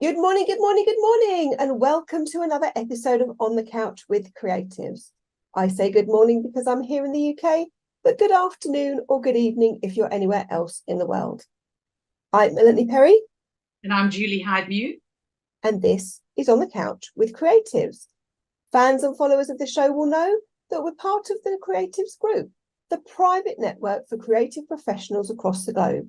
Good morning, good morning, good morning, and welcome to another episode of On the Couch with Creatives. I say good morning because I'm here in the UK, but good afternoon or good evening if you're anywhere else in the world. I'm Melanie Perry. And I'm Julie Hyde-Mew. And this is On the Couch with Creatives. Fans and followers of the show will know that we're part of the Creatives Group, the private network for creative professionals across the globe.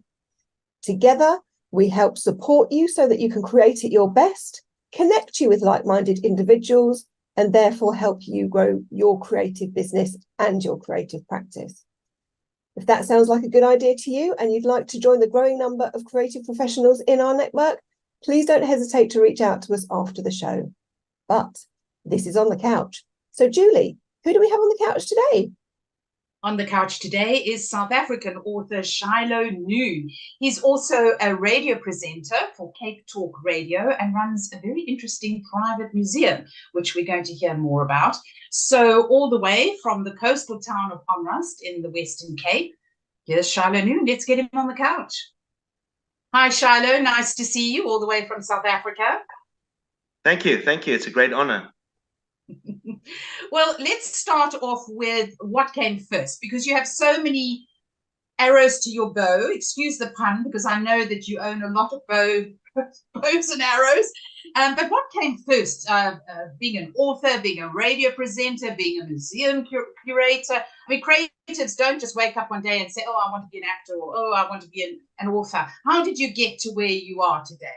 Together, we help support you so that you can create at your best, connect you with like-minded individuals, and therefore help you grow your creative business and your creative practice. If that sounds like a good idea to you and you'd like to join the growing number of creative professionals in our network, please don't hesitate to reach out to us after the show. But this is On the Couch. So Julie, who do we have on the couch today? On the couch today is South African author SHILOH NOONE. He's also a radio presenter for Cape Talk Radio and runs a very interesting private museum, which we're going to hear more about. So all the way from the coastal town of Omrust in the Western Cape, here's SHILOH NOONE. Let's get him on the couch. Hi, SHILOH. Nice to see you all the way from South Africa. Thank you. Thank you. It's a great honor. Well, let's start off with what came first, because you have so many arrows to your bow. Excuse the pun, because I know that you own a lot of bows and arrows. But what came first? Being an author, being a radio presenter, being a museum curator. I mean, creatives don't just wake up one day and say, oh, I want to be an actor, or oh, I want to be an author. How did you get to where you are today?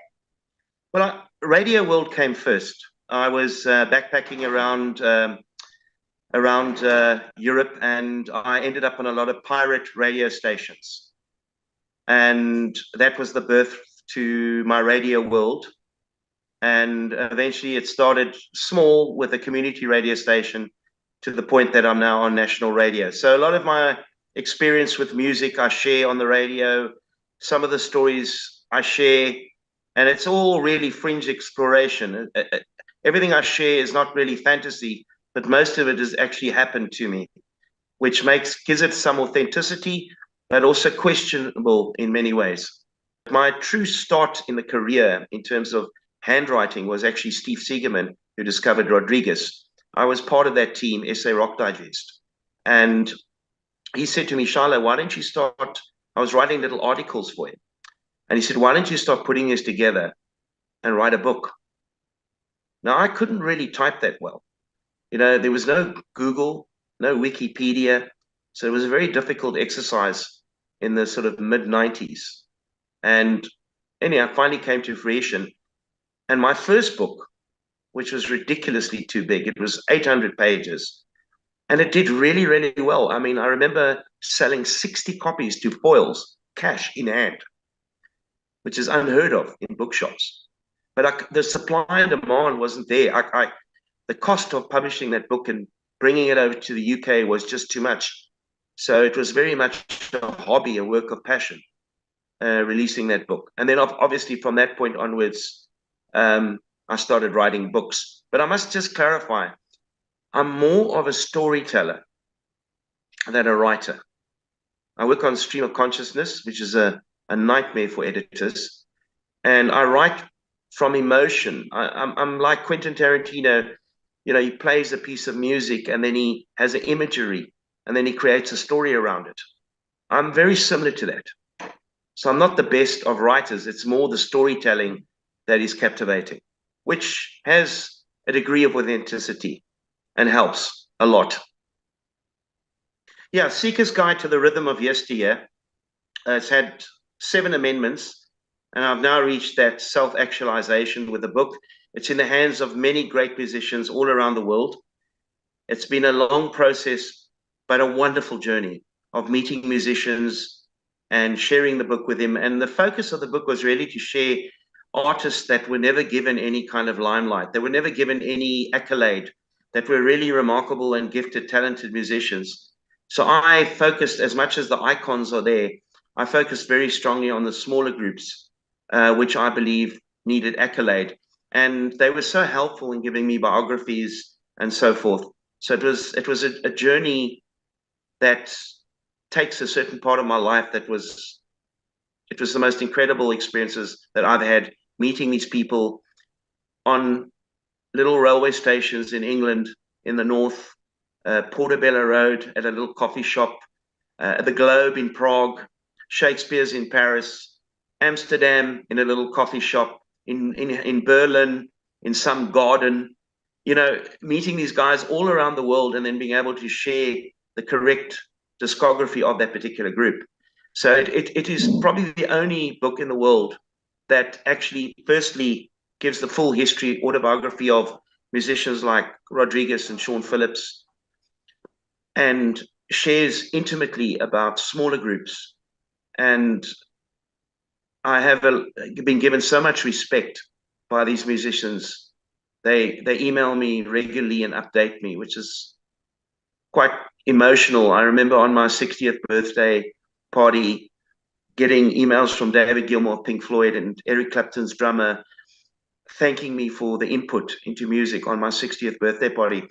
Well, Radio World came first. I was backpacking around Europe, and I ended up on a lot of pirate radio stations. And that was the birth to my Radio World. And eventually it started small with a community radio station to the point that I'm now on national radio. So a lot of my experience with music I share on the radio. Some of the stories I share, and it's all really fringe exploration. Everything I share is not really fantasy, but most of it has actually happened to me, which gives it some authenticity, but also questionable in many ways. My true start in the career in terms of handwriting was actually Steve Siegerman, who discovered Rodriguez. I was part of that team, SA Rock Digest. And he said to me, SHILOH, why don't you start? I was writing little articles for him. And he said, why don't you start putting this together and write a book? Now, I couldn't really type that well. You know, there was no Google, no Wikipedia. So it was a very difficult exercise in the sort of mid-90s. And anyhow, I finally came to fruition. And my first book, which was ridiculously too big, it was 800 pages. And it did really, really well. I mean, I remember selling 60 copies to foils, cash in hand, which is unheard of in bookshops. But the supply and demand wasn't there. The cost of publishing that book and bringing it over to the UK was just too much. So it was very much a hobby, a work of passion, releasing that book. And then obviously from that point onwards, I started writing books. But I must just clarify, I'm more of a storyteller than a writer. I work on stream of consciousness, which is a nightmare for editors. And I write from emotion. I'm like Quentin Tarantino. You know, he plays a piece of music and then he has an imagery and then he creates a story around it. I'm very similar to that. So I'm not the best of writers. It's more the storytelling that is captivating, which has a degree of authenticity and helps a lot. Yeah, Seeker's Guide to the Rhythm of Yesteryear. It's had 7 amendments. And I've now reached that self-actualization with the book. It's in the hands of many great musicians all around the world. It's been a long process, but a wonderful journey of meeting musicians and sharing the book with them. And the focus of the book was really to share artists that were never given any kind of limelight. They were never given any accolade, that were really remarkable and gifted, talented musicians. So I focused, as much as the icons are there, I focused very strongly on the smaller groups, which I believe needed accolade. And they were so helpful in giving me biographies and so forth. So it was a journey that takes a certain part of my life it was the most incredible experiences that I've had meeting these people on little railway stations in England, in the north, Portobello Road at a little coffee shop, the Globe in Prague, Shakespeare's in Paris, Amsterdam in a little coffee shop, in Berlin, in some garden, you know, meeting these guys all around the world and then being able to share the correct discography of that particular group. So it is probably the only book in the world that actually, firstly, gives the full history, autobiography of musicians like Rodriguez and Shawn Phillips, and shares intimately about smaller groups. And I have been given so much respect by these musicians. They email me regularly and update me, which is quite emotional. I remember on my 60th birthday party getting emails from David Gilmour of Pink Floyd and Eric Clapton's drummer thanking me for the input into music on my 60th birthday party.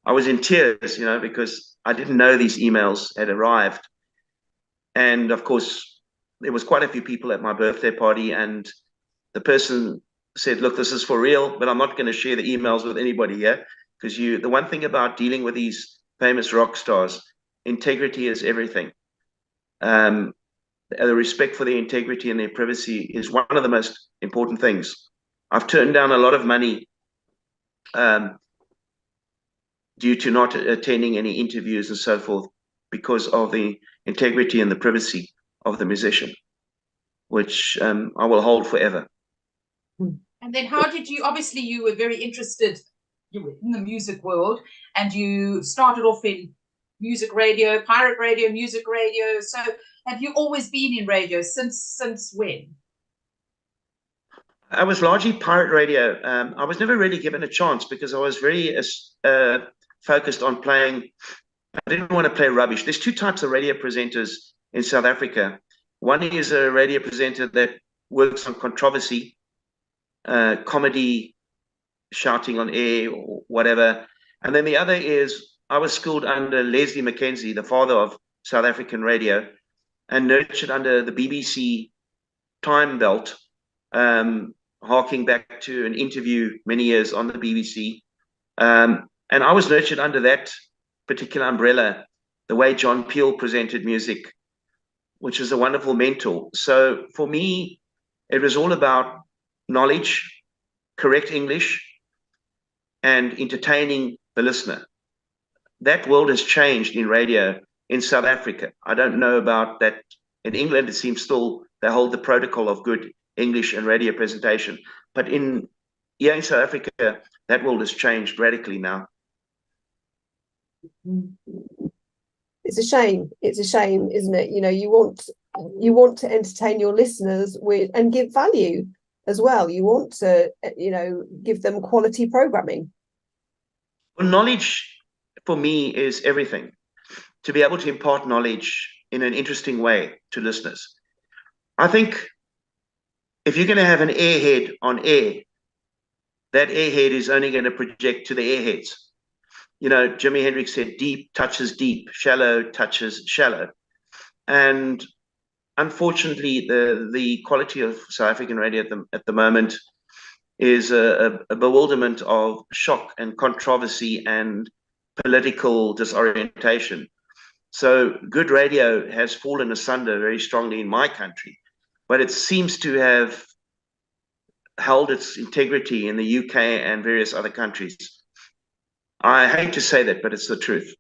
I was in tears, you know, because I didn't know these emails had arrived. And of course, there was quite a few people at my birthday party, and the person said, look, this is for real, but I'm not going to share the emails with anybody here, because the one thing about dealing with these famous rock stars, integrity is everything. The respect for their integrity and their privacy is one of the most important things. I've turned down a lot of money due to not attending any interviews and so forth, because of the integrity and the privacy of the musician, which I will hold forever. And then how did you, obviously you were very interested, you were in the music world, and you started off in music radio, pirate radio, music radio. So have you always been in radio since when? I was largely pirate radio. I was never really given a chance because I was very focused on playing. I didn't want to play rubbish. There's two types of radio presenters in South Africa. One is a radio presenter that works on controversy, comedy, shouting on air or whatever. And then the other is, I was schooled under Leslie Mackenzie, the father of South African radio, and nurtured under the BBC time belt, harking back to an interview many years on the BBC. And I was nurtured under that particular umbrella, the way John Peel presented music, which is a wonderful mentor. So for me, it was all about knowledge, correct English, and entertaining the listener. That world has changed in radio in South Africa. I don't know about that. In England, it seems still they hold the protocol of good English and radio presentation. But in South Africa, that world has changed radically now. It's a shame. It's a shame, isn't it? You know, you want to entertain your listeners with and give value as well. You want to, you know, give them quality programming. Well, knowledge for me is everything. To be able to impart knowledge in an interesting way to listeners. I think if you're going to have an airhead on air, that airhead is only going to project to the airheads. You know, Jimi Hendrix said, deep touches deep, shallow touches shallow. And unfortunately, the quality of South African radio at the moment is a bewilderment of shock and controversy and political disorientation. So good radio has fallen asunder very strongly in my country, but it seems to have held its integrity in the UK and various other countries. I hate to say that, but it's the truth.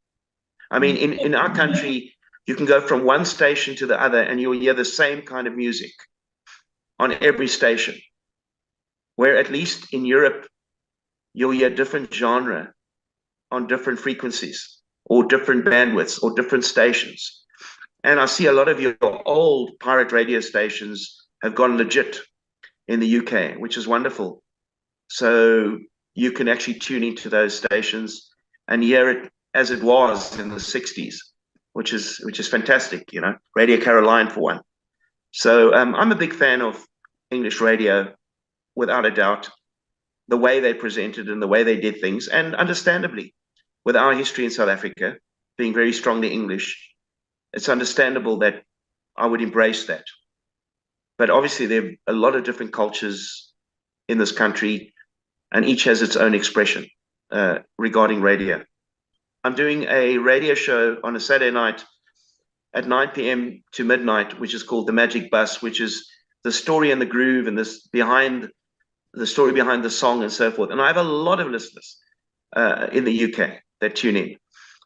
I mean, in our country, you can go from one station to the other and you'll hear the same kind of music on every station, where at least in Europe, you'll hear different genre on different frequencies or different bandwidths or different stations. And I see a lot of your old pirate radio stations have gone legit in the UK, which is wonderful. So you can actually tune into those stations and hear it as it was in the 60s, which is fantastic, you know, Radio Caroline for one. So I'm a big fan of English radio, without a doubt, the way they presented and the way they did things. And understandably, with our history in South Africa being very strongly English, it's understandable that I would embrace that. But obviously, there are a lot of different cultures in this country, and each has its own expression regarding radio. I'm doing a radio show on a Saturday night at 9 p.m. to midnight, which is called The Magic Bus, which is the story and the groove and this behind the story behind the song and so forth. And I have a lot of listeners in the UK that tune in.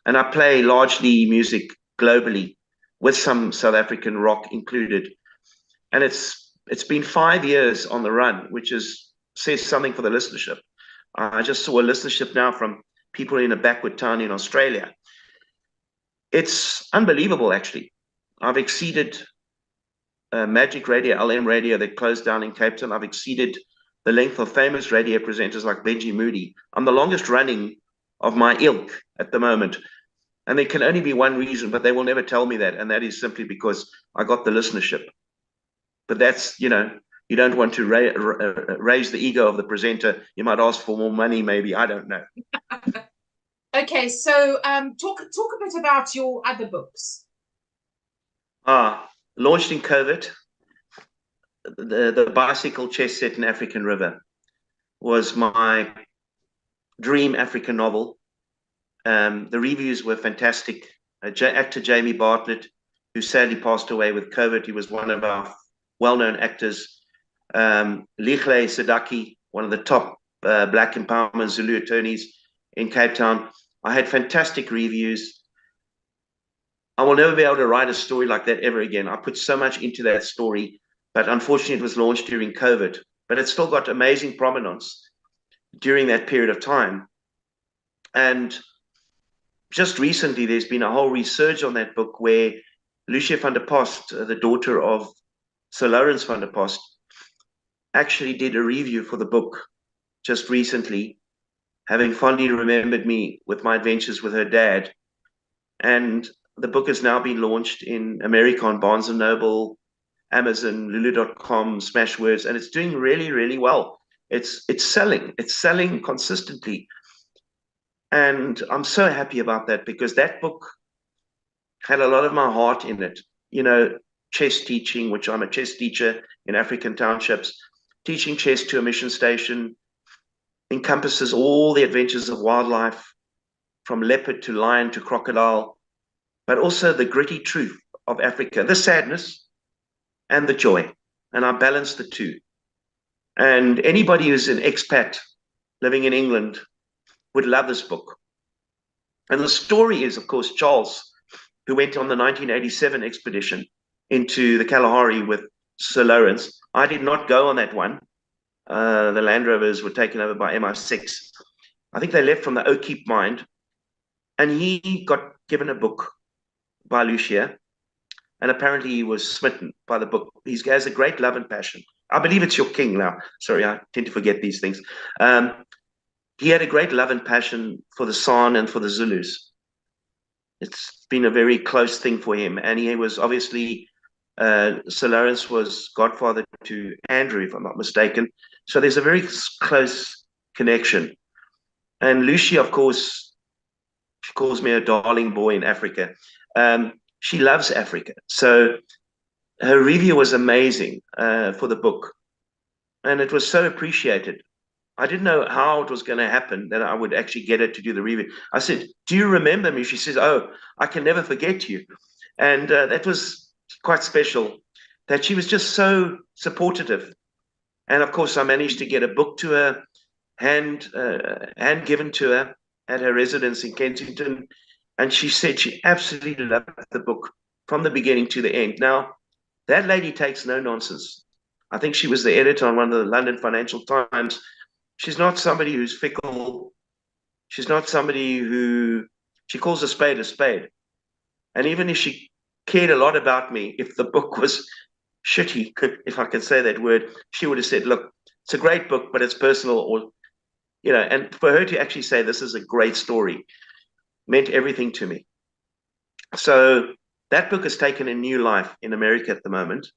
And I play largely music globally with some South African rock included. And it's been 5 years on the run, which says something for the listenership. I just saw a listenership now from people in a backward town in Australia. It's unbelievable, actually. I've exceeded Magic Radio, LM Radio, that closed down in Cape Town. I've exceeded the length of famous radio presenters like Benji Moody. I'm the longest running of my ilk at the moment. And there can only be one reason, but they will never tell me that. And that is simply because I got the listenership. But that's, you don't want to raise the ego of the presenter. You might ask for more money, maybe. I don't know. Okay, so talk a bit about your other books. Launched in COVID, the bicycle chess set in African River was my dream African novel. The reviews were fantastic. Actor Jamie Bartlett, who sadly passed away with COVID, he was one of our well-known actors. Lichle Sedaki, one of the top Black empowerment Zulu attorneys in Cape Town. I had fantastic reviews. I will never be able to write a story like that ever again. I put so much into that story, but unfortunately it was launched during COVID. But it still got amazing prominence during that period of time. And just recently, there's been a whole research on that book where Lucia van der Post, the daughter of Sir Lawrence van der Post, actually did a review for the book just recently, having fondly remembered me with my adventures with her dad. And the book has now been launched in America on Barnes & Noble, Amazon, Lulu.com, Smashwords, and it's doing really, really well. It's selling consistently. And I'm so happy about that, because that book had a lot of my heart in it. Chess teaching, which I'm a chess teacher in African townships, teaching chess to a mission station, encompasses all the adventures of wildlife, from leopard to lion to crocodile, but also the gritty truth of Africa, the sadness and the joy. And I balance the two. And anybody who's an expat living in England would love this book. And the story is, of course, Charles, who went on the 1987 expedition into the Kalahari with Sir Lawrence. I did not go on that one. The Land Rovers were taken over by MI6. I think they left from the O'Keefe mine. And he got given a book by Lucia. And apparently he was smitten by the book. He has a great love and passion. I believe it's your king now. Sorry, I tend to forget these things. He had a great love and passion for the San and for the Zulus. It's been a very close thing for him. And he was obviously, Sir Lawrence was godfather to Andrew, if I'm not mistaken. So there's a very close connection. And Lucia, of course, she calls me a darling boy in Africa. She loves Africa. So her review was amazing for the book. And it was so appreciated. I didn't know how it was going to happen that I would actually get her to do the review. I said, "Do you remember me?" She says, "Oh, I can never forget you." And that was quite special, that she was just so supportive. And of course, I managed to get a book to her, hand given to her at her residence in Kensington. And she said she absolutely loved the book from the beginning to the end. Now, that lady takes no nonsense. I think she was the editor on one of the London Financial Times. She's not somebody who's fickle. She's not somebody who, she calls a spade. And even if she cared a lot about me, if the book was shitty, if I can say that word, she would have said, "Look, it's a great book, but it's personal," or, and for her to actually say, "This is a great story," meant everything to me. So that book has taken a new life in America at the moment.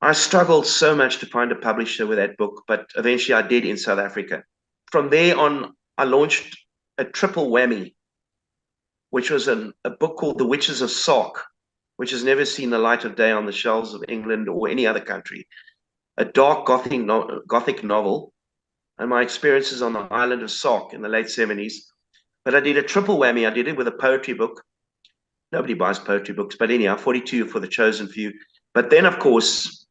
I struggled so much to find a publisher with that book, but eventually I did in South Africa. From there on, I launched a triple whammy, which was a book called The Witches of Sark, which has never seen the light of day on the shelves of England or any other country. a dark gothic novel, and my experiences on the island of Sark in the late 70s. But I did a triple whammy. I did it with a poetry book. Nobody buys poetry books, but anyhow, 42 for the chosen few. But then, of course,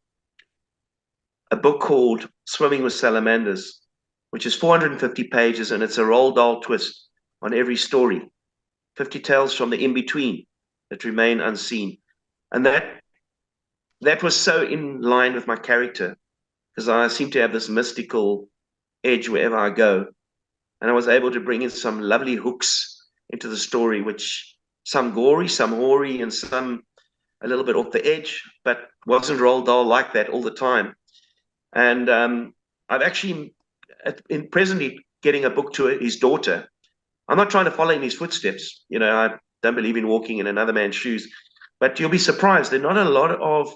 a book called Swimming with Salamanders, which is 450 pages, and it's a Roald Dahl twist on every story. 50 tales from the in-between that remain unseen. And that was so in line with my character, because I seem to have this mystical edge wherever I go. And I was able to bring in some lovely hooks into the story, which some gory, some hoary, and some a little bit off the edge, but wasn't Roald Dahl like that all the time. And I've actually, in presently getting a book to his daughter. I'm not trying to follow in his footsteps. You know, I don't believe in walking in another man's shoes. But you'll be surprised, there are not a lot of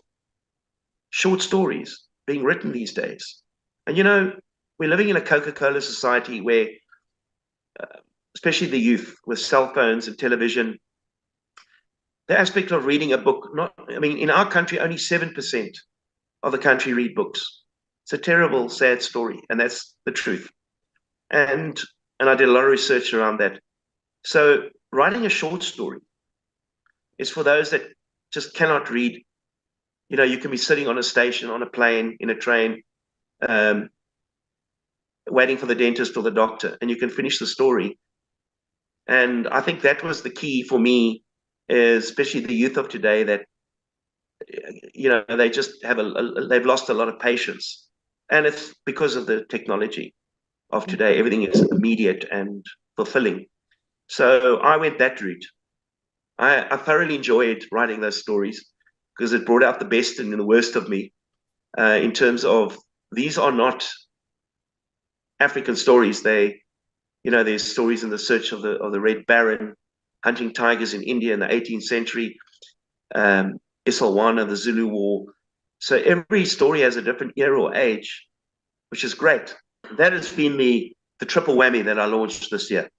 short stories being written these days. And, you know, we're living in a Coca-Cola society where, especially the youth, with cell phones and television, the aspect of reading a book, in our country, only 7% of the country read books. It's a terrible, sad story, and that's the truth. And I did a lot of research around that. So writing a short story is for those that just cannot read. You know, you can be sitting on a station, on a plane, in a train, waiting for the dentist or the doctor, and you can finish the story. And I think that was the key for me, especially the youth of today, that, you know, they just have they've lost a lot of patience. And it's because of the technology of today. Everything is immediate and fulfilling. So I went that route. I thoroughly enjoyed writing those stories because it brought out the best and the worst of me, in terms of, these are not African stories. There's stories in the search of the Red Baron, hunting tigers in India in the 18th century, Isolwana, the Zulu War. So every story has a different era or age, which is great. That has been the triple whammy that I launched this year.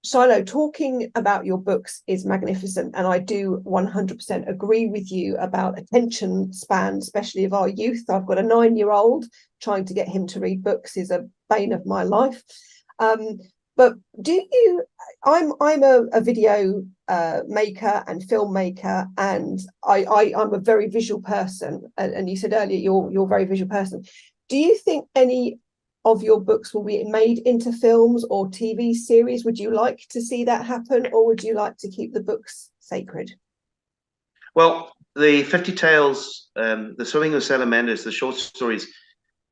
Shiloh, talking about your books is magnificent, and I do 100% agree with you about attention span, especially of our youth. I've got a 9-year-old. Trying to get him to read books is a bane of my life. But I'm a video maker and filmmaker, and I'm a very visual person. And you said earlier you're a very visual person. Do you think any of your books will be made into films or TV series? Would you like to see that happen, or would you like to keep the books sacred? Well, the 50 Tales, the Swimming with Salamanders, the short stories,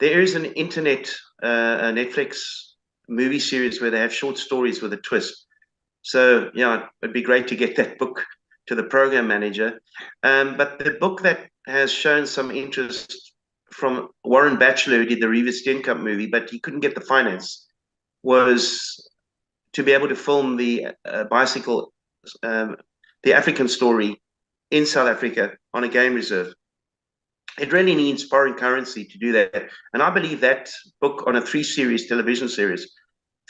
there is an internet, a Netflix movie series where they have short stories with a twist. So, yeah, it'd be great to get that book to the program manager. But the book that has shown some interest from Warren Batchelor, who did the Reeva Steenkamp movie, but he couldn't get the finance, was to be able to film the bicycle, the African story in South Africa on a game reserve. It really needs foreign currency to do that. And I believe that book on a 3-series television series,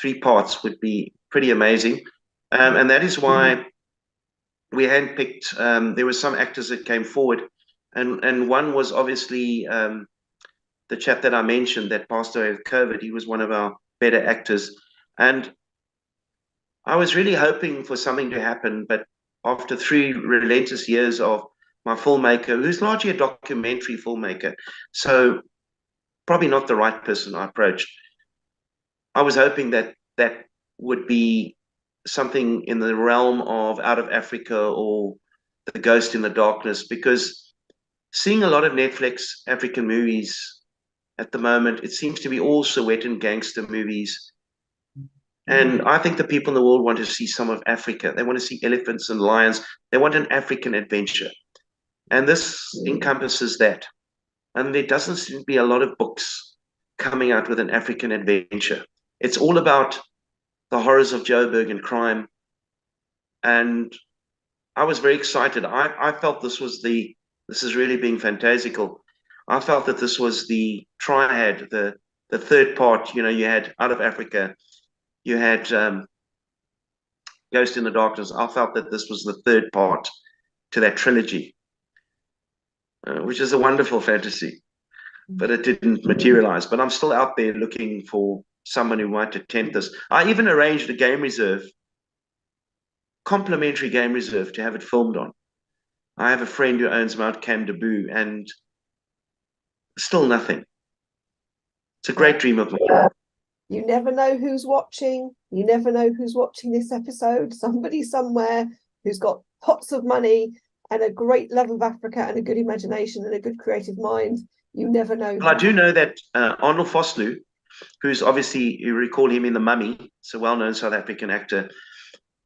3 parts, would be pretty amazing. And that is why we handpicked, there were some actors that came forward. And one was obviously the chap that I mentioned that passed away with COVID. He was one of our better actors. And I was really hoping for something to happen. But after 3 relentless years of my filmmaker, who's largely a documentary filmmaker, so probably not the right person I approached, I was hoping that that would be something in the realm of Out of Africa or The Ghost in the Darkness, because seeing a lot of Netflix African movies at the moment, it seems to be all Sowetan gangster movies. And I think the people in the world want to see some of Africa. They want to see elephants and lions. They want an African adventure. And this encompasses that. And there doesn't seem to be a lot of books coming out with an African adventure. It's all about the horrors of Joburg and crime. And I was very excited. I felt this is really being fantastical. I felt that this was the triad, the third part. You know, you had Out of Africa, you had Ghost in the Darkness. I felt that this was the third part to that trilogy, which is a wonderful fantasy. but it didn't materialize. But I'm still out there looking for someone who might attempt this. I even arranged a game reserve, complimentary game reserve, to have it filmed on. I have a friend who owns Mount Camdeboo, and still nothing. It's a great dream of mine. You never know who's watching. You never know who's watching this episode. Somebody somewhere who's got pots of money and a great love of Africa and a good imagination and a good creative mind. You never know. Well, I do know that Arnold Vosloo, who's obviously, you recall him in The Mummy, it's a well-known South African actor,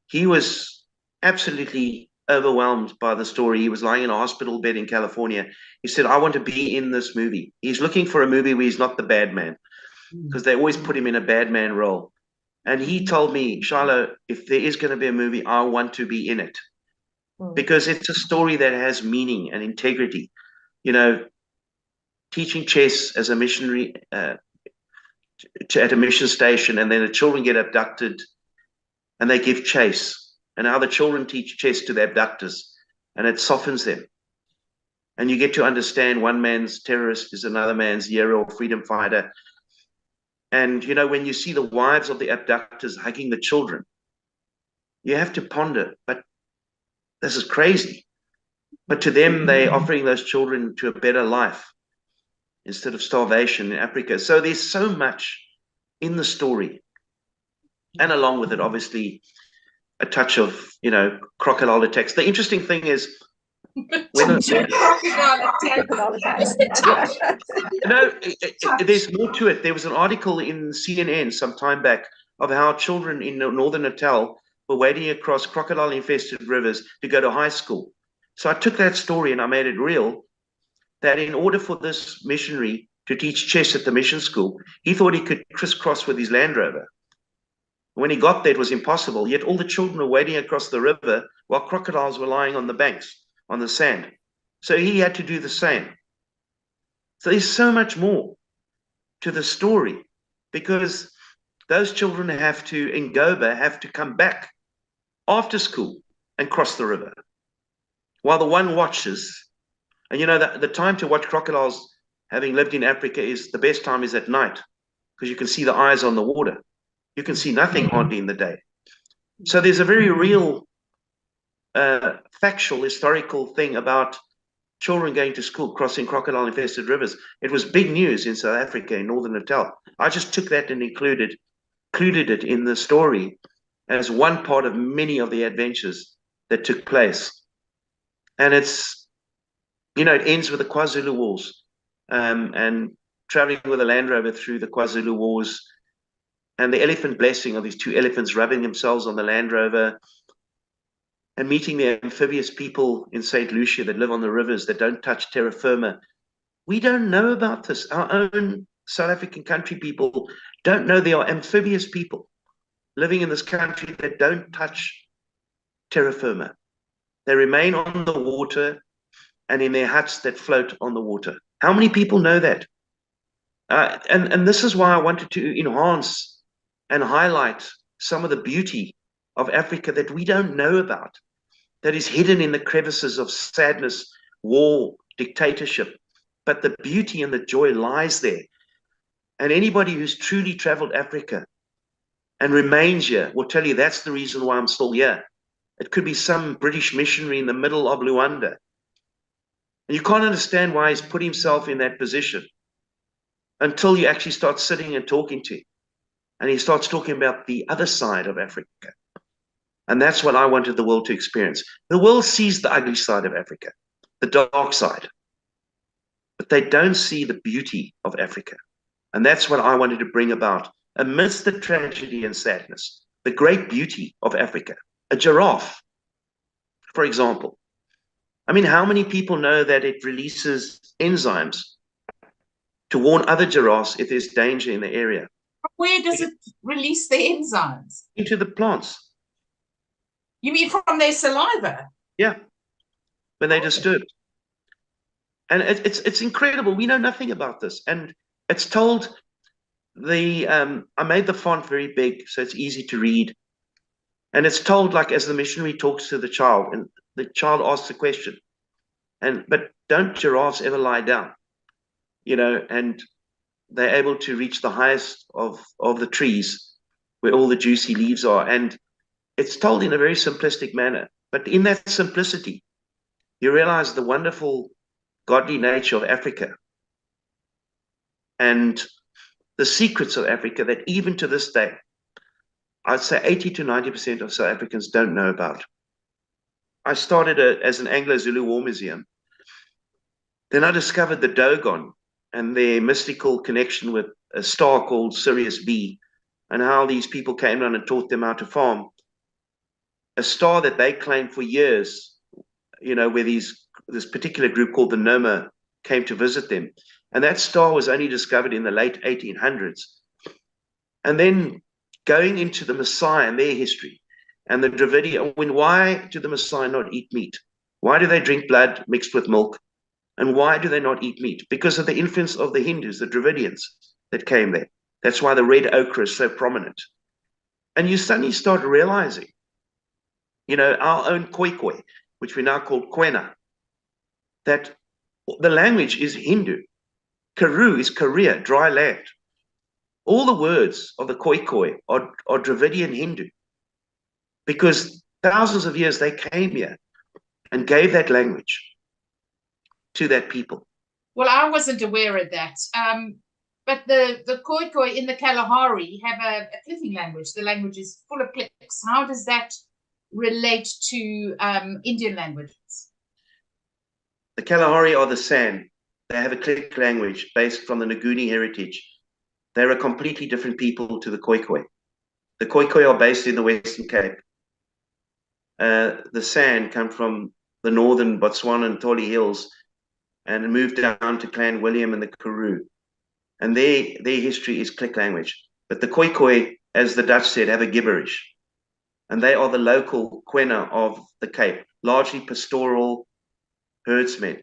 he was absolutely overwhelmed by the story. He was lying in a hospital bed in California. He said, I want to be in this movie. He's looking for a movie where he's not the bad man, because they always put him in a bad man role. And he told me, Shiloh, if there is going to be a movie, I want to be in it, because it's a story that has meaning and integrity. You know, teaching chess as a missionary at a mission station, and then the children get abducted and they give chase, and how the children teach chess to the abductors, and it softens them. And you get to understand one man's terrorist is another man's hero or freedom fighter. And, you know, when you see the wives of the abductors hugging the children, you have to ponder, but this is crazy. But to them, they're offering those children to a better life instead of starvation in Africa. So there's so much in the story. And along with it, obviously, a touch of, you know, crocodile attacks. The interesting thing is, Crocodile attack. no, there's more to it. There was an article in CNN some time back of how children in northern Natal were wading across crocodile-infested rivers to go to high school. So I took that story and I made it real, that in order for this missionary to teach chess at the mission school, he thought he could crisscross with his Land Rover. When he got there, it was impossible. Yet all the children were wading across the river while crocodiles were lying on the banks, on the sand. So he had to do the same. So there's so much more to the story, because those children have to, in Goba, have to come back after school and cross the river while the one watches. And you know, the time to watch crocodiles, having lived in Africa, is the best time is at night, because you can see the eyes on the water. You can see nothing hardly in the day. So there's a very real, factual, historical thing about children going to school crossing crocodile-infested rivers. It was big news in South Africa, in northern Natal. I just took that and included it in the story as one part of many of the adventures that took place. And it's, you know, it ends with the KwaZulu Wars, and traveling with a Land Rover through the KwaZulu Wars, and the elephant blessing of these two elephants rubbing themselves on the Land Rover, and meeting the amphibious people in St. Lucia that live on the rivers that don't touch terra firma. We don't know about this. Our own South African country people don't know there are amphibious people living in this country that don't touch terra firma. They remain on the water and in their huts that float on the water. How many people know that? And this is why I wanted to enhance and highlight some of the beauty of Africa that we don't know about, that is hidden in the crevices of sadness, war, dictatorship. But the beauty and the joy lies there. And anybody who's truly traveled Africa and remains here will tell you that's the reason why I'm still here. It could be some British missionary in the middle of Luanda. And you can't understand why he's put himself in that position until you actually start sitting and talking to him. And he starts talking about the other side of Africa. And that's what I wanted the world to experience. The world sees the ugly side of Africa, the dark side, but they don't see the beauty of Africa. And that's what I wanted to bring about. Amidst the tragedy and sadness, the great beauty of Africa. A giraffe, for example. I mean, how many people know that it releases enzymes to warn other giraffes if there's danger in the area? Where does it release the enzymes? Into the plants. You mean from their saliva? Yeah, when they're disturbed. And it's incredible. We know nothing about this. And it's told, I made the font very big so it's easy to read. And it's told like as the missionary talks to the child, and the child asks a question. But don't giraffes ever lie down? and they're able to reach the highest of the trees where all the juicy leaves are. And it's told in a very simplistic manner. But in that simplicity, you realize the wonderful godly nature of Africa and the secrets of Africa that even to this day, I'd say 80 to 90% of South Africans don't know about. I started as an Anglo-Zulu war museum. Then I discovered the Dogon and their mystical connection with a star called Sirius B, and how these people came down and taught them how to farm. A star that they claimed for years, where this particular group called the Noma came to visit them. And that star was only discovered in the late 1800s. And then going into the Maasai and their history, and the Dravidian, why do the Maasai not eat meat? Why do they drink blood mixed with milk? And why do they not eat meat? Because of the influence of the Hindus, the Dravidians that came there. That's why the red ochre is so prominent. And you suddenly start realizing, our own Khoikhoi, which we now call Kwena, that the language is Hindu. Karoo is Korea, dry land. All the words of the Khoikhoi are Dravidian Hindu, because thousands of years they came here and gave that language to that people. Well, I wasn't aware of that. But the Khoikhoi in the Kalahari have a cliffing language. The language is full of clicks. How does that relate to Indian languages? The Kalahari are the San. They have a click language based from the Nguni heritage. They're a completely different people to the Khoikhoi. The Khoikhoi are based in the Western Cape. The San come from the northern Botswana and Toli Hills and moved down to Clan William and the Karoo. And their history is click language. But the Khoikhoi, as the Dutch said, have a gibberish. And they are the local Kwena of the Cape, largely pastoral herdsmen,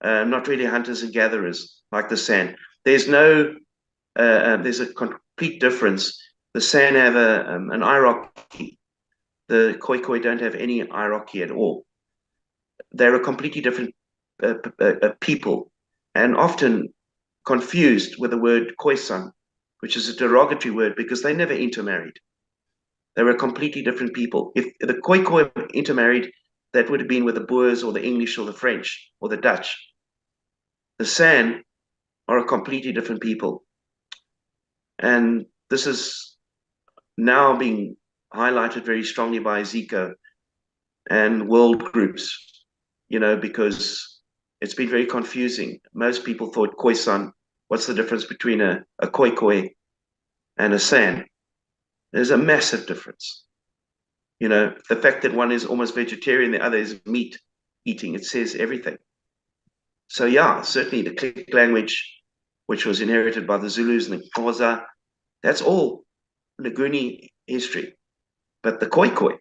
not really hunters and gatherers like the San. There's a complete difference. The San have an hierarchy. The Khoikhoi don't have any hierarchy at all. They're a completely different people, and often confused with the word Khoisan, which is a derogatory word because they never intermarried. They were completely different people. If the Khoikhoi intermarried, that would have been with the Boers or the English or the French or the Dutch. The San are a completely different people. And this is now being highlighted very strongly by Zico and world groups, because it's been very confusing. Most people thought Khoisan, what's the difference between a Khoikhoi and a San? There's a massive difference. The fact that one is almost vegetarian, the other is meat eating, it says everything. So yeah, certainly the click language, which was inherited by the Zulus and the Xhosa, that's all Nguni history. But the Khoikhoi,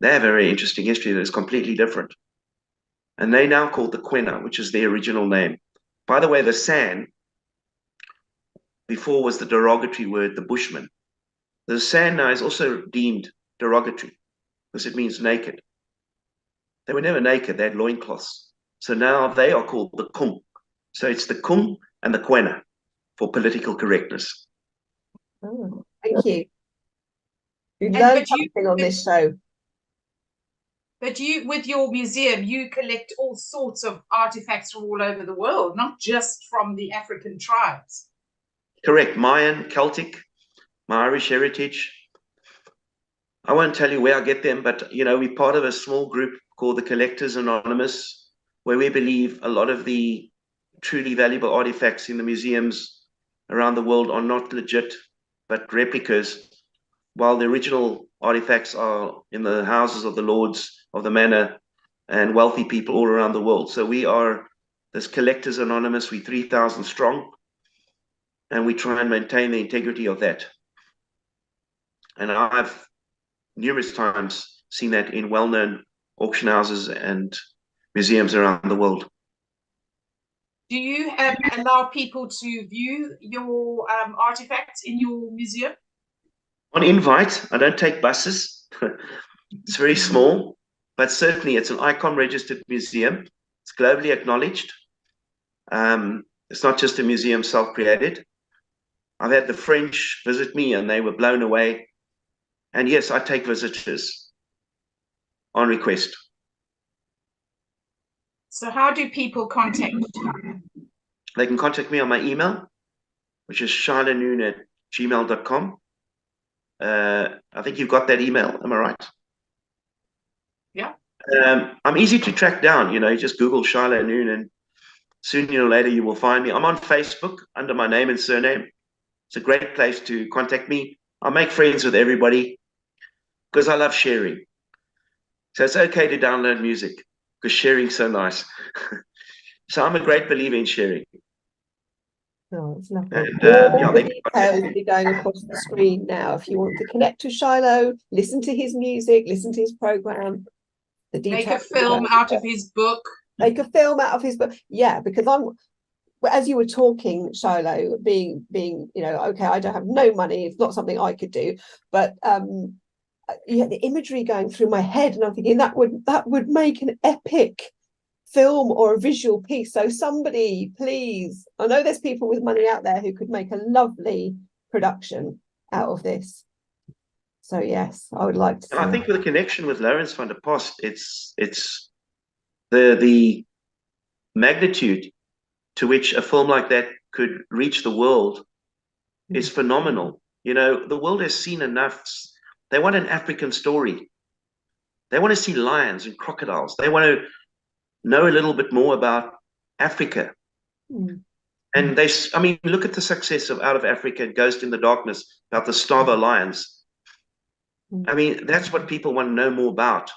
they have a very interesting history that is completely different. And they now called the Kwena, which is their original name. By the way, the San before was the derogatory word, the Bushman. The San now is also deemed derogatory because it means naked. They were never naked, they had loincloths. So now they are called the Kum. So it's the Kum and the Kwena for political correctness. Oh, thank you. We've learned something on this show. But you, with your museum, you collect all sorts of artifacts from all over the world, not just from the African tribes. Correct. Mayan, Celtic, my Irish heritage. I won't tell you where I get them, but we're part of a small group called the Collectors Anonymous, where we believe a lot of the truly valuable artifacts in the museums around the world are not legit, but replicas, while the original artifacts are in the houses of the lords of the manor and wealthy people all around the world. So we are this Collectors Anonymous. We're 3,000 strong, and we try and maintain the integrity of that. And I've numerous times seen that in well-known auction houses and museums around the world. Do you allow people to view your artifacts in your museum? On invite. I don't take buses. It's very small, but certainly it's an ICOM registered museum. It's globally acknowledged. It's not just a museum self-created. I've had the French visit me and they were blown away. And yes, I take visitors on request. So how do people contact you? They can contact me on my email, which is shilohnoone@gmail.com. I think you've got that email. Am I right? Yeah. I'm easy to track down. You just Google Shiloh Noone and sooner or later you will find me. I'm on Facebook under my name and surname. It's a great place to contact me. I make friends with everybody because I love sharing. So it's okay to download music because sharing's so nice. So I'm a great believer in sharing. Oh, it's lovely. And All the details will be going across the screen now. If you want to connect with Shiloh, listen to his music, listen to his program, the details. Make a film out of his book. Make a film out of his book. Yeah, because as you were talking, Shiloh, being okay, I don't have no money. It's not something I could do, but the imagery going through my head, and I'm thinking that would make an epic film or a visual piece. So somebody, please, I know there's people with money out there who could make a lovely production out of this. So yes, I would like to. And I think with the connection with Lawrence van der Post, it's the magnitude to which a film like that could reach the world is phenomenal. The world has seen enough. They want an African story. They want to see lions and crocodiles. They want to know a little bit more about Africa. And look at the success of Out of Africa, Ghost in the Darkness, about the Stavo lions. That's what people want to know more about.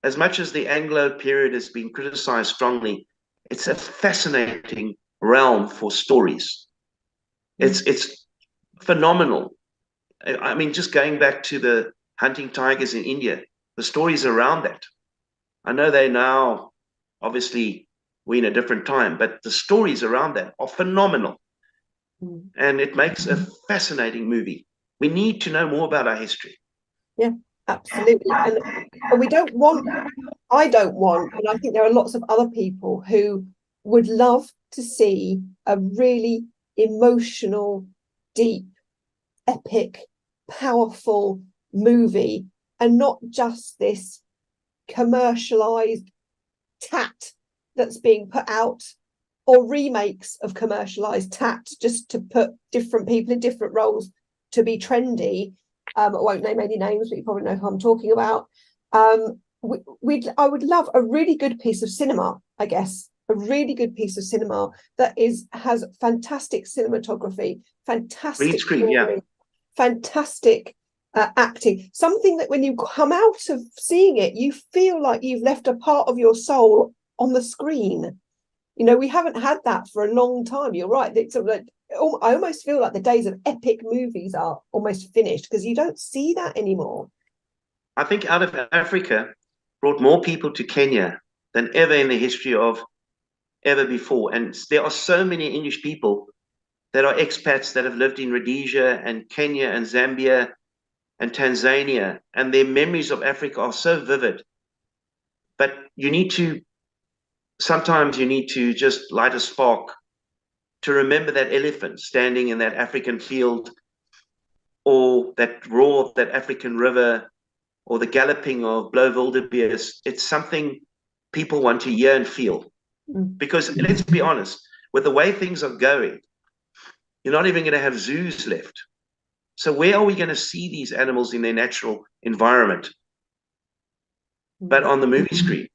As much as the Anglo period has been criticized strongly, it's a fascinating realm for stories. It's phenomenal. Just going back to the hunting tigers in India, the stories around that. I know they now, obviously, we're in a different time, but the stories around that are phenomenal. And it makes a fascinating movie. We need to know more about our history. Yeah, absolutely. And I don't want, and I think there are lots of other people who would love to see a really emotional, deep, epic, powerful movie, and not just this commercialized tat that's being put out, or remakes of commercialized tat just to put different people in different roles to be trendy. I won't name any names, but you probably know who I'm talking about. I would love a really good piece of cinema, I guess, a really good piece of cinema that has fantastic cinematography, fantastic story, fantastic acting, something that when you come out of seeing it, you feel like you've left a part of your soul on the screen. We haven't had that for a long time. You're right. It's sort of like, I almost feel like the days of epic movies are almost finished, because you don't see that anymore. I think Out of Africa brought more people to Kenya than ever in the history of ever before. And there are so many English people that are expats that have lived in Rhodesia and Kenya and Zambia and Tanzania, and their memories of Africa are so vivid. But sometimes you need to just light a spark to remember that elephant standing in that African field, or that roar of that African river, or the galloping of Blow wildebeest. It's something people want to hear and feel. Because let's be honest, with the way things are going, you're not even going to have zoos left. So where are we going to see these animals in their natural environment? But on the movie screen,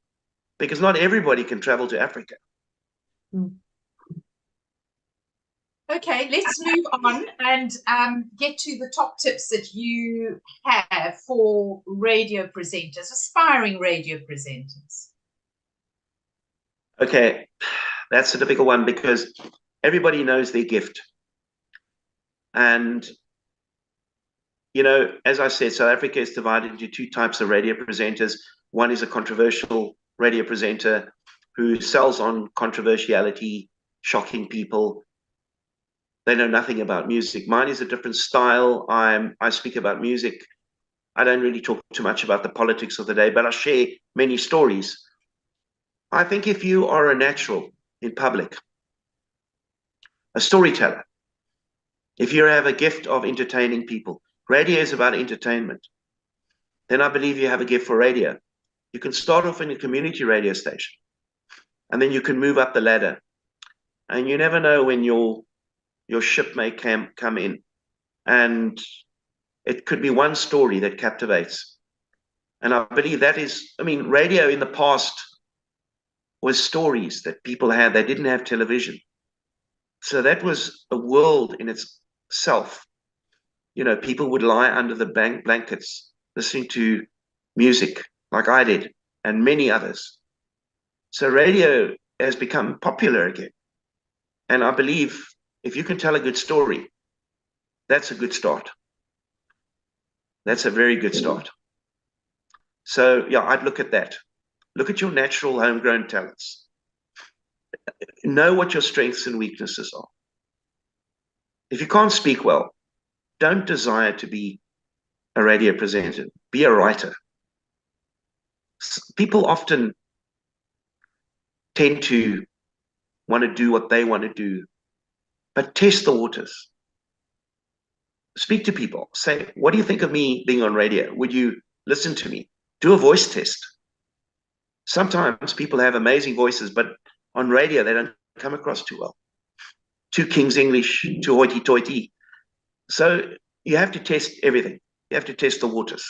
because not everybody can travel to Africa. Okay, let's move on and get to the top tips that you have for radio presenters, aspiring radio presenters. Okay, that's a difficult one because everybody knows their gift. And, as I said, South Africa is divided into two types of radio presenters. One is a controversial radio presenter who sells on controversiality, shocking people. They know nothing about music. Mine is a different style. I speak about music. I don't really talk too much about the politics of the day, but I share many stories. I think if you are a natural in public, a storyteller, if you have a gift of entertaining people, radio is about entertainment, then I believe you have a gift for radio. You can start off in a community radio station, and then you can move up the ladder. And you never know when your ship may come in. And it could be one story that captivates. And I believe that is, I mean, radio in the past was stories that people had. They didn't have television. So that was a world in itself. You know, people would lie under the blankets listening to music like I did and many others. So radio has become popular again. And I believe if you can tell a good story, that's a good start. That's a very good start. So, yeah, I'd look at that. Look at your natural homegrown talents. Know what your strengths and weaknesses are. If you can't speak well, don't desire to be a radio presenter. Be a writer. People often tend to want to do what they want to do, but test the waters. Speak to people. Say, what do you think of me being on radio? Would you listen to me? Do a voice test. Sometimes people have amazing voices, but on radio, they don't come across too well. Too King's English, too hoity-toity. So you have to test everything. You have to test the waters.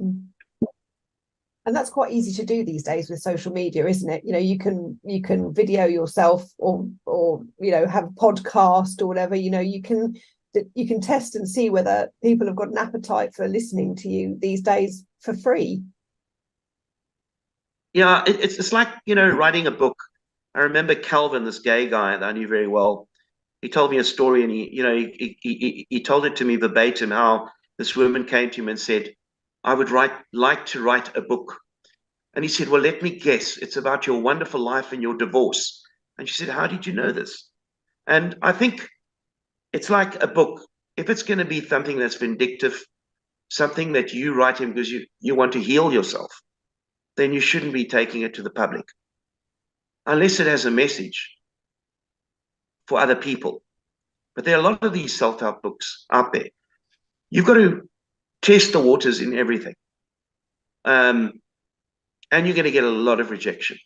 And that's quite easy to do these days with social media, isn't it? You know, you can video yourself or you know, have a podcast or whatever. You know, you can test and see whether people have got an appetite for listening to you these days for free. Yeah, it's like, you know, writing a book. I remember Calvin, this gay guy that I knew very well. He told me a story, and he told it to me verbatim, how this woman came to him and said, I would like to write a book. And he said, well, let me guess. It's about your wonderful life and your divorce. And she said, how did you know this? And I think it's like a book. If it's going to be something that's vindictive, something that you write in because you want to heal yourself, then you shouldn't be taking it to the public. Unless it has a message for other people. But there are a lot of these self-help books out there. You've got to test the waters in everything. And you're going to get a lot of rejection.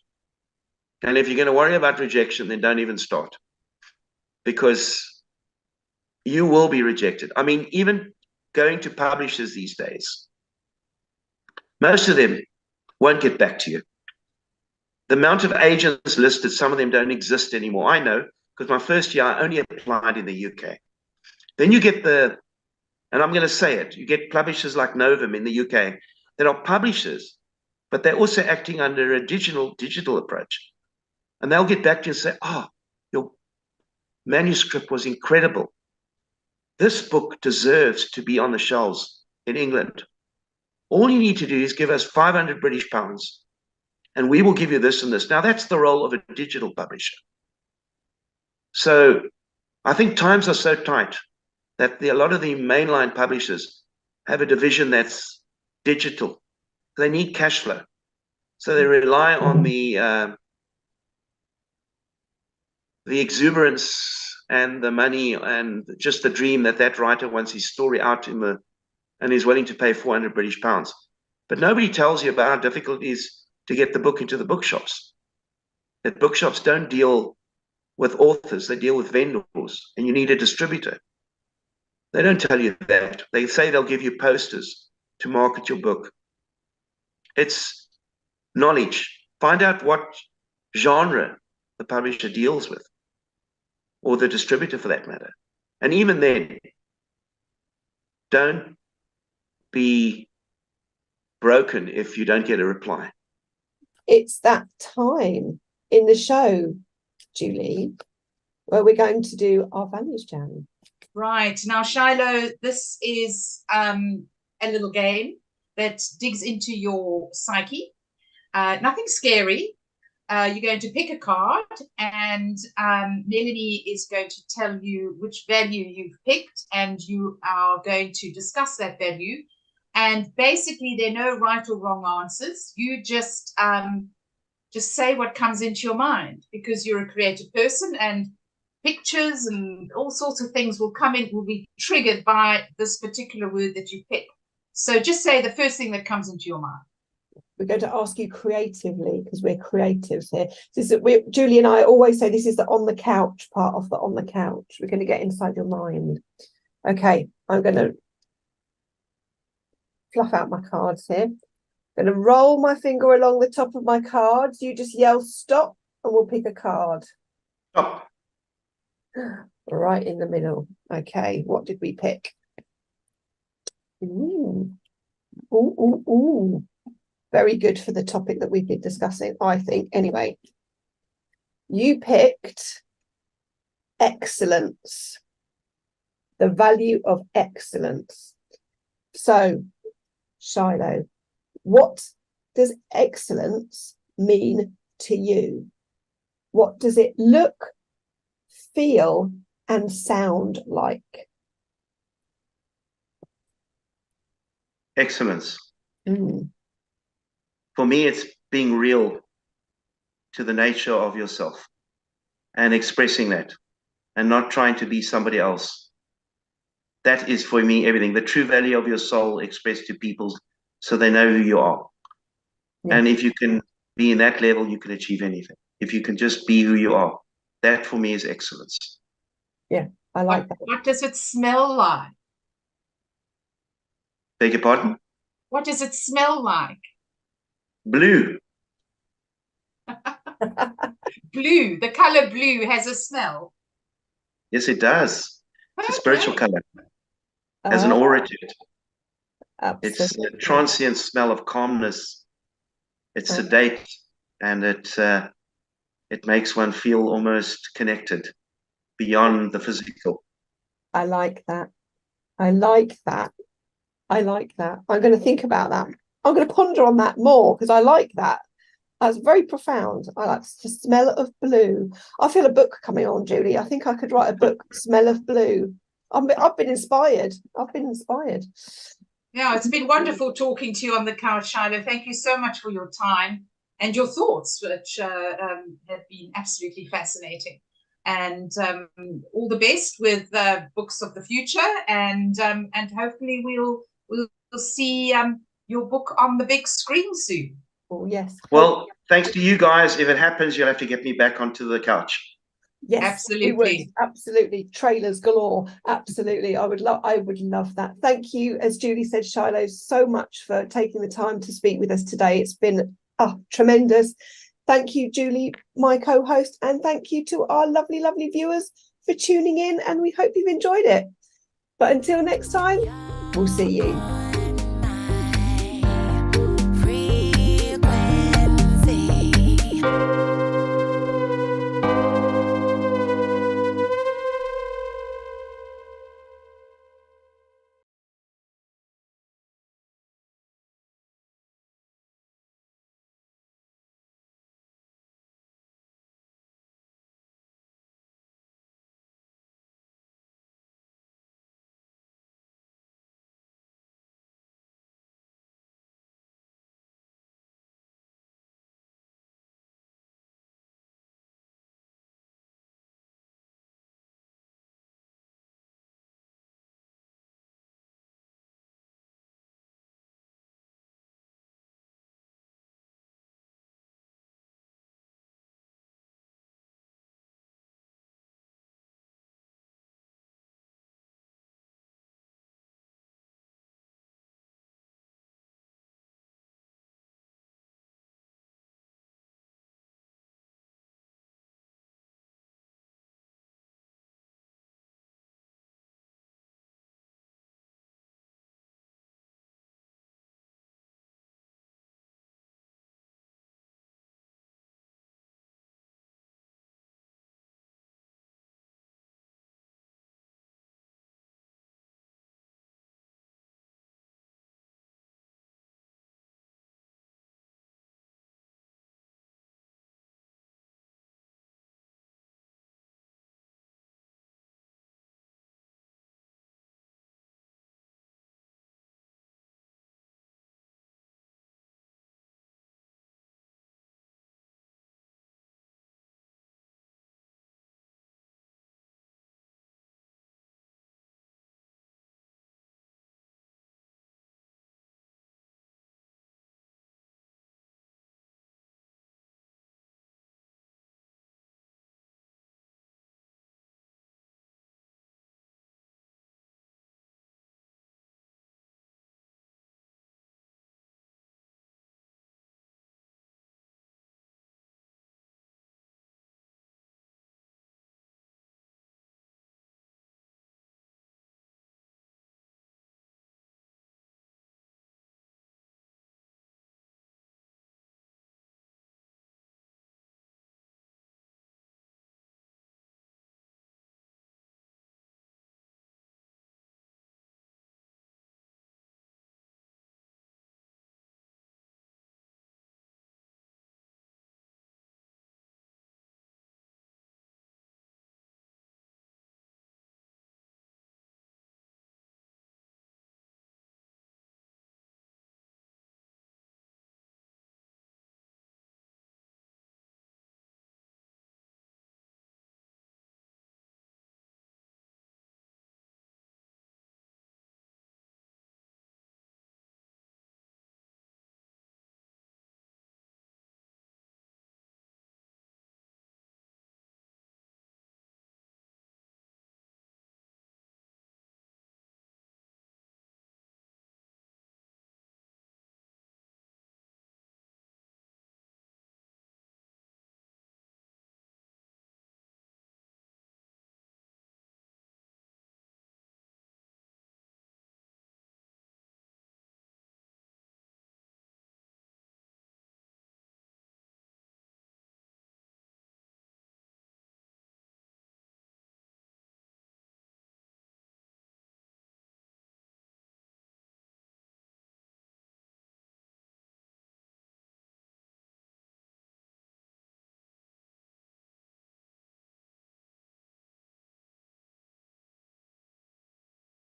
And if you're going to worry about rejection, then don't even start. Because you will be rejected. I mean, even going to publishers these days, most of them won't get back to you. The amount of agents listed, some of them don't exist anymore. I know, because my first year, I only applied in the UK. Then you get and I'm going to say it, you get publishers like Novum in the UK that are publishers, but they're also acting under a digital approach. And they'll get back to you and say, your manuscript was incredible. This book deserves to be on the shelves in England. All you need to do is give us 500 British pounds, and we will give you this and this. Now, that's the role of a digital publisher. So I think times are so tight that a lot of the mainline publishers have a division that's digital. They need cash flow. So they rely on the exuberance and the money and just the dream that writer wants his story out and is willing to pay 400 British pounds. But nobody tells you about how difficult it is to get the book into the bookshops. That bookshops don't deal with authors, they deal with vendors, and you need a distributor. They don't tell you that. They say they'll give you posters to market your book. It's knowledge. Find out what genre the publisher deals with, or the distributor for that matter. And even then, don't be broken if you don't get a reply. It's that time in the show, Julie, where we're going to do our values jam. Right. Now, Shiloh, this is a little game that digs into your psyche. Nothing scary. You're going to pick a card, and Melanie is going to tell you which value you've picked, and you are going to discuss that value. And basically, there are no right or wrong answers. You just say what comes into your mind, because you're a creative person, and pictures and all sorts of things will come in, will be triggered by this particular word that you pick. So just say the first thing that comes into your mind. We're going to ask you creatively, because we're creatives here. Julie and I always say this is the on the couch part of the on the couch. We're going to get inside your mind. Okay, I'm going to fluff out my cards here. I'm going to roll my finger along the top of my cards. You just yell stop and we'll pick a card. Stop. Right in the middle. Okay, what did we pick? Ooh. Ooh, ooh, ooh. Very good for the topic that we've been discussing, I think. Anyway, you picked excellence, the value of excellence. So, Shiloh, what does excellence mean to you? What does it look, feel, and sound like? Excellence. Mm. For me, it's being real to the nature of yourself and expressing that and not trying to be somebody else. That is, for me, everything. The true value of your soul expressed to people so they know who you are. Yeah. And if you can be in that level, you can achieve anything. If you can just be who you are, that for me is excellence. Yeah, I like that. What does it smell like? Beg your pardon? What does it smell like? Blue. Blue. The color blue has a smell. Yes, it does. It's a spiritual color. Has an aura to it. Absolutely. It's a transient smell of calmness. It's sedate, and it makes one feel almost connected beyond the physical. I like that. I like that. I like that. I'm going to think about that. I'm going to ponder on that more because I like that. That's very profound. I like the smell of blue. I feel a book coming on, Julie. I think I could write a book, Smell of Blue. I've been inspired. I've been inspired. Yeah, it's been wonderful talking to you on the couch, Shiloh. Thank you so much for your time and your thoughts, which have been absolutely fascinating. And all the best with books of the future, and hopefully we'll see your book on the big screen soon. Oh yes. Well, thanks to you guys. If it happens, you'll have to get me back onto the couch. Yes, absolutely. We would. Absolutely. Trailers galore. Absolutely. I would love that. Thank you, as Julie said, Shiloh, so much for taking the time to speak with us today. It's been tremendous. Thank you, Julie, my co-host, and thank you to our lovely, lovely viewers for tuning in, and we hope you've enjoyed it. But until next time, we'll see you.